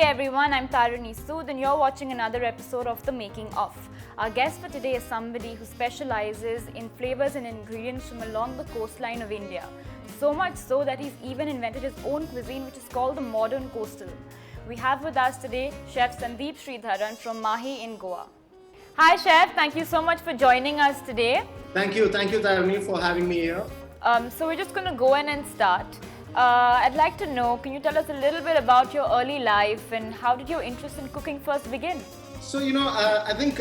Hey everyone, I'm Tarini Sood and you're watching another episode of The Making Of. Our guest for today is somebody who specializes in flavors and ingredients from along the coastline of India. So much so that he's even invented his own cuisine, which is called the modern coastal. We have with us today Chef Sandeep Sreedharan from Mahe in Goa. Hi Chef, thank you so much for joining us today. Thank you, Tarini, for having me here. So we're just going to go in and start. I'd like to know, can you tell us a little bit about your early life and how did your interest in cooking first begin? So, I think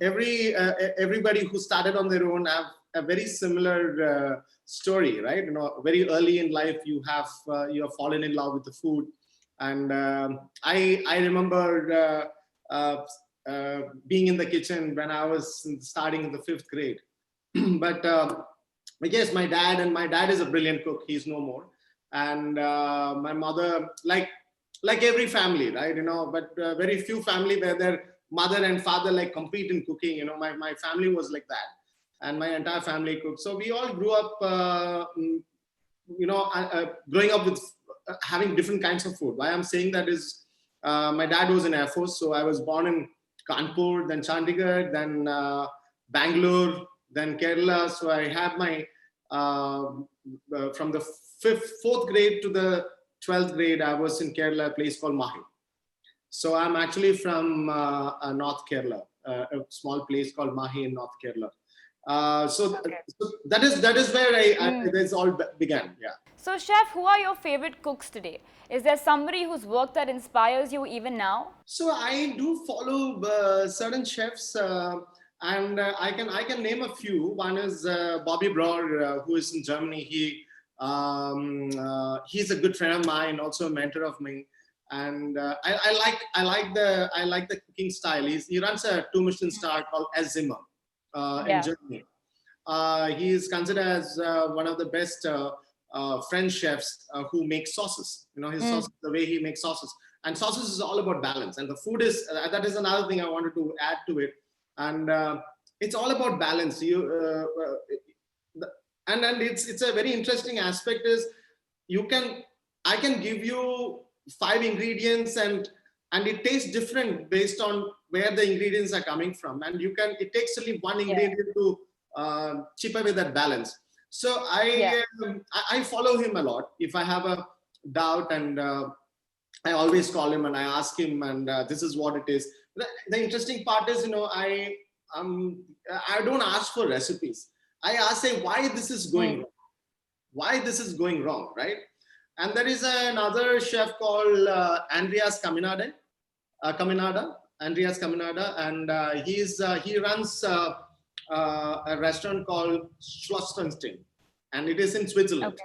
everybody who started on their own have a very similar story, right? Very early in life, you have fallen in love with the food. And I remember being in the kitchen when I was starting in the 5th grade. But I guess my dad is a brilliant cook. He's no more. And my mother, like every family, right? But very few family where their mother and father like compete in cooking. My family was like that, and my entire family cooked. So we all grew up, growing up with having different kinds of food. Why I'm saying that is, my dad was in Air Force, so I was born in Kanpur, then Chandigarh, then Bangalore, then Kerala. So I had my from the 4th grade to the 12th grade, I was in Kerala, a place called Mahe. So I'm actually from North Kerala, a small place called Mahe in North Kerala. So that is where this all began. Yeah. So Chef, who are your favorite cooks today? Is there somebody whose work that inspires you even now? So I do follow certain chefs. And I can name a few. One is Bobby Brauer, who is in Germany. He's a good friend of mine, also a mentor of mine. And I like the cooking style. He runs a 2 Michelin star called S. Zimmer in Germany. He is considered as one of the best French chefs who makes sauces. His sauces, the way he makes sauces, and sauces is all about balance. And the food is that is another thing I wanted to add to it. And it's all about balance. And it's a very interesting aspect is I can give you 5 ingredients and it tastes different based on where the ingredients are coming from. And it takes only one ingredient to chip away that balance. So I follow him a lot. If I have a doubt, and I always call him and I ask him, and this is what it is. The interesting part is, I don't ask for recipes. I ask, why this is going wrong. Why this is going wrong, right? And there is another chef called Andreas Caminada, and he runs a restaurant called Schlossfenstein, and it is in Switzerland. Okay.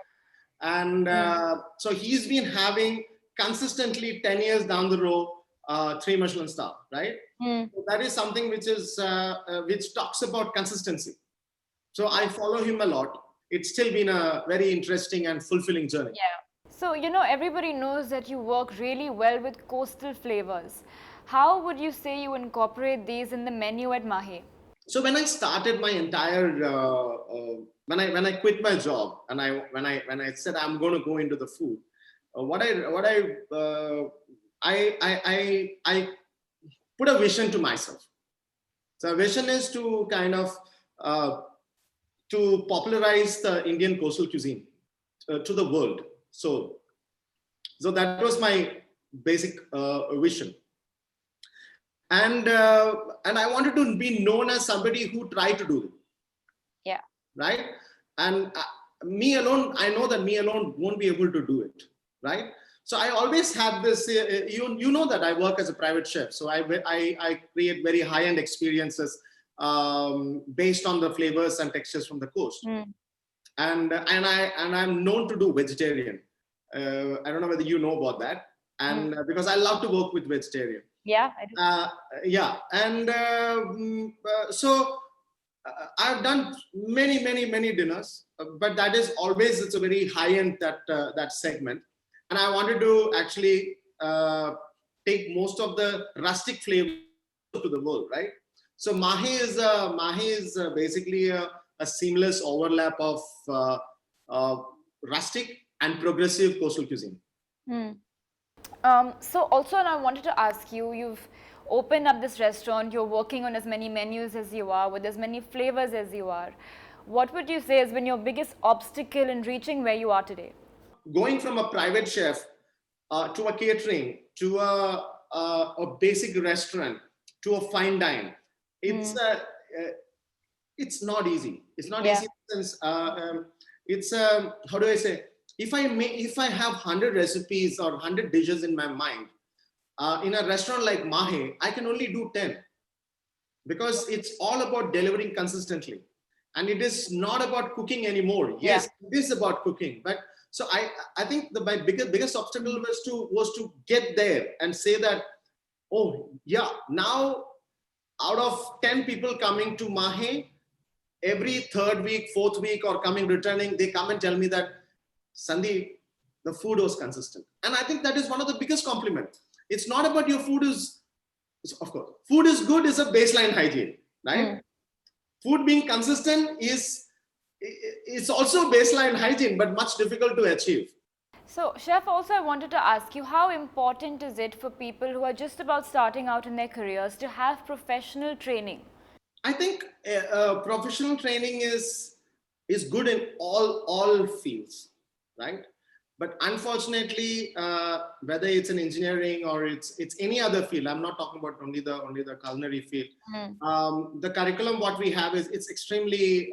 And so he's been having consistently 10 years down the road 3 Michelin star, right? So that is something which talks about consistency. So I follow him a lot. It's still been a very interesting and fulfilling journey. Yeah. So, everybody knows that you work really well with coastal flavors. How would you say you incorporate these in the menu at Mahe? So when I started my entire, when I quit my job and when I said I'm going to go into the food, I put a vision to myself. So a vision is to kind of to popularize the Indian coastal cuisine to the world. So that was my basic vision. And I wanted to be known as somebody who tried to do it. Yeah. Right. And me alone, I know that me alone won't be able to do it. Right. So I always have this, you know that I work as a private chef. So I create very high-end experiences based on the flavors and textures from the coast. And I'm known to do vegetarian. I don't know whether you know about that. And because I love to work with vegetarian. Yeah, I do. Yeah. And so I've done many dinners, but that is always, it's a very high-end that segment. And I wanted to actually take most of the rustic flavor to the world, right? So Mahe is basically a seamless overlap of rustic and progressive coastal cuisine. So also, and I wanted to ask you, you've opened up this restaurant, you're working on as many menus as you are, with as many flavors as you are. What would you say has been your biggest obstacle in reaching where you are today? Going from a private chef to a catering to a basic restaurant to a fine dine, it's it's not easy. It's not Yeah. easy since it's how do I say? If I have 100 recipes or 100 dishes in my mind, in a restaurant like Mahe, I can only do 10 because it's all about delivering consistently, and it is not about cooking anymore. Yeah. Yes, it is about cooking, but so I think my biggest obstacle was to get there and say that, oh yeah, now out of 10 people coming to Mahe, every third week, fourth week, or coming returning, they come and tell me that, Sandeep, the food was consistent. And I think that is one of the biggest compliments. It's not about your food is, of course, food is good is a baseline hygiene, right? Food being consistent is, it's also baseline hygiene, but much difficult to achieve. So, Chef, also I wanted to ask you, how important is it for people who are just about starting out in their careers to have professional training? I think professional training is good in all fields, right? But unfortunately, whether it's in engineering or it's any other field, I'm not talking about only the culinary field. The curriculum what we have is it's extremely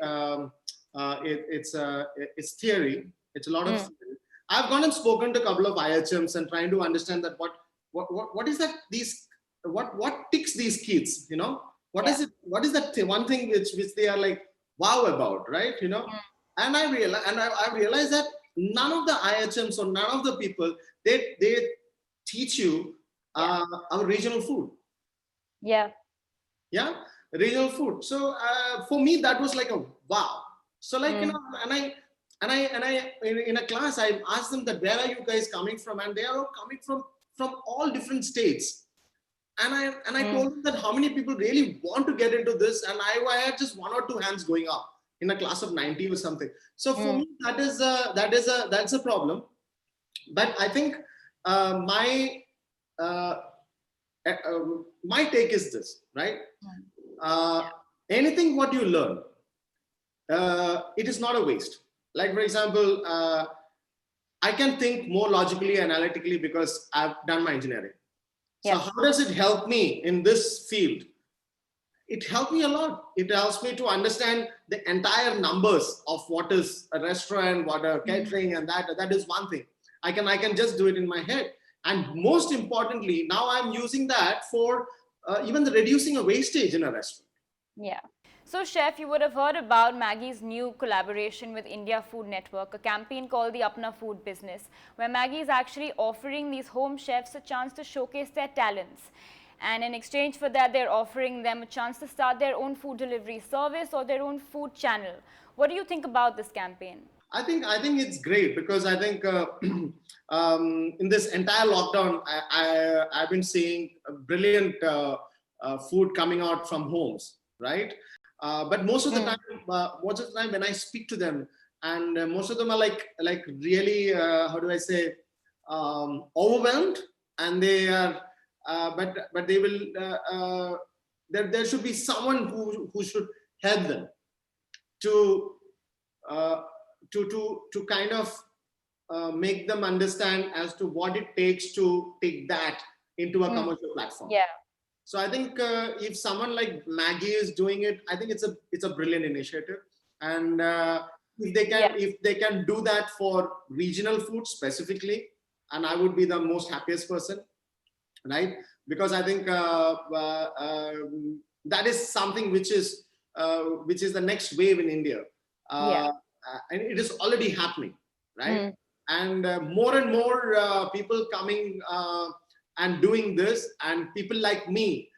it's theory. It's a lot of theory. I've gone and spoken to a couple of IHMs and trying to understand that what is that these what ticks these kids, you know, what is it, what is that one thing which they are like wow about, right, you know. And I realized that none of the IHMs or none of the people, they teach you our regional food. Yeah. Yeah, regional food. So for me that was like a wow. So like you know, and I in a class I asked them that where are you guys coming from, and they are all coming from all different states. And I told them that how many people really want to get into this, and I had just one or two hands going up in a class of 90 or something. So for me that's a problem. But I think my uh, my take is this, right? Anything what you learn, it is not a waste. Like for example, I can think more logically, analytically because I've done my engineering. So how does it help me in this field? It helped me a lot. It helps me to understand the entire numbers of what is a restaurant, what a catering, and that is one thing. I can just do it in my head. And most importantly, now I'm using that for even the reducing a wastage in a restaurant. Yeah. So, Chef, you would have heard about Maggie's new collaboration with India Food Network, a campaign called the Aapna Food Business, where Maggie is actually offering these home chefs a chance to showcase their talents. And in exchange for that, they're offering them a chance to start their own food delivery service or their own food channel. What do you think about this campaign? I think it's great because I think in this entire lockdown, I've been seeing brilliant food coming out from homes, right? But most of the time when I speak to them, and most of them are like really how do I say overwhelmed, and they are but they will there should be someone who should help them to uh, to kind of make them understand as to what it takes to take that into a commercial platform. Yeah. So I think if someone like Maggie is doing it, I think it's a brilliant initiative, and if they can do that for regional food specifically, and I would be the most happiest person, right? Because I think that is something which is the next wave in India, and it is already happening, right? And more and more people coming and doing this, and people like me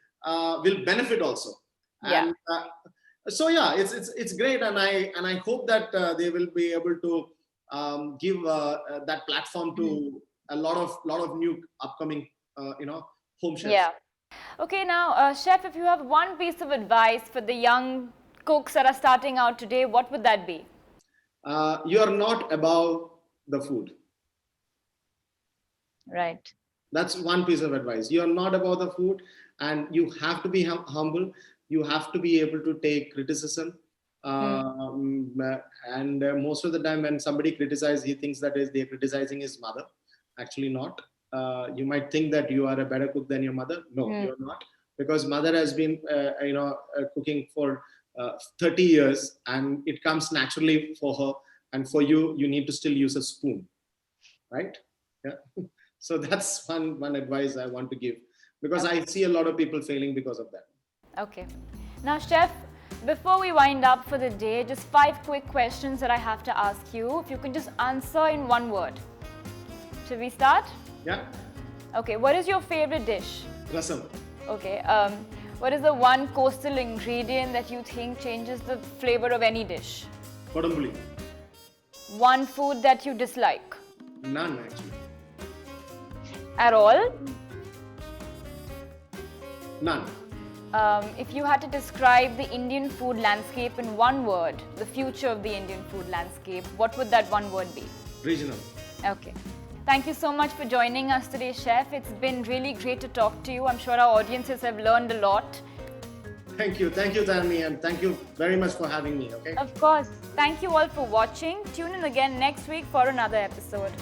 will benefit also. Yeah. And so yeah, it's great, and I hope that they will be able to give that platform to a lot of new upcoming home chefs. Yeah. Okay, now, Chef, if you have one piece of advice for the young cooks that are starting out today, what would that be? You are not above the food. Right. That's one piece of advice. You're not about the food, and you have to be humble. You have to be able to take criticism. And most of the time, when somebody criticizes, he thinks that is they're criticizing his mother. Actually, not. You might think that you are a better cook than your mother. No, you're not, because mother has been, cooking for 30 years, and it comes naturally for her. And for you, you need to still use a spoon, right? Yeah. So that's one advice I want to give, because I see a lot of people failing because of that. Okay. Now, Chef, before we wind up for the day, just 5 quick questions that I have to ask you. If you can just answer in one word. Should we start? Yeah. Okay. What is your favorite dish? Rasam. Okay. What is the one coastal ingredient that you think changes the flavor of any dish? Kodambuli. One food that you dislike? None, actually. At all? None. If you had to describe the Indian food landscape in one word, the future of the Indian food landscape, what would that one word be? Regional. Okay. Thank you so much for joining us today, Chef. It's been really great to talk to you. I'm sure our audiences have learned a lot. Thank you, Tarini, and thank you very much for having me. Okay. Of course. Thank you all for watching. Tune in again next week for another episode.